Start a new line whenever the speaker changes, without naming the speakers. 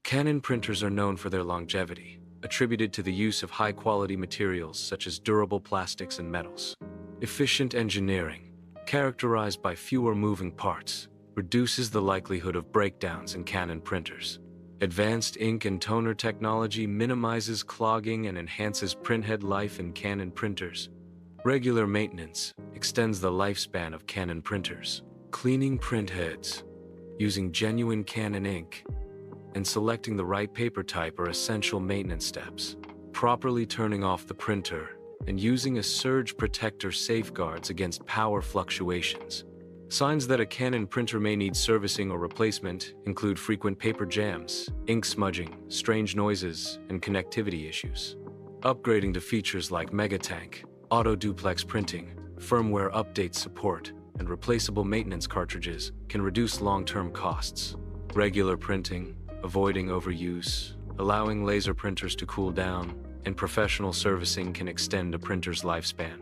Canon printers are known for their longevity, attributed to the use of high-quality materials such as durable plastics and metals. Efficient engineering, characterized by fewer moving parts, reduces the likelihood of breakdowns in Canon printers. Advanced ink and toner technology minimizes clogging and enhances printhead life in Canon printers. Regular maintenance extends the lifespan of Canon printers. Cleaning printheads, using genuine Canon ink, and selecting the right paper type are essential maintenance steps. Properly turning off the printer and using a surge protector safeguards against power fluctuations. Signs that a Canon printer may need servicing or replacement include frequent paper jams, ink smudging, strange noises, and connectivity issues. Upgrading to features like MegaTank, auto-duplex printing, firmware update support, and replaceable maintenance cartridges can reduce long-term costs. Regular printing, avoiding overuse, allowing laser printers to cool down, and professional servicing can extend a printer's lifespan.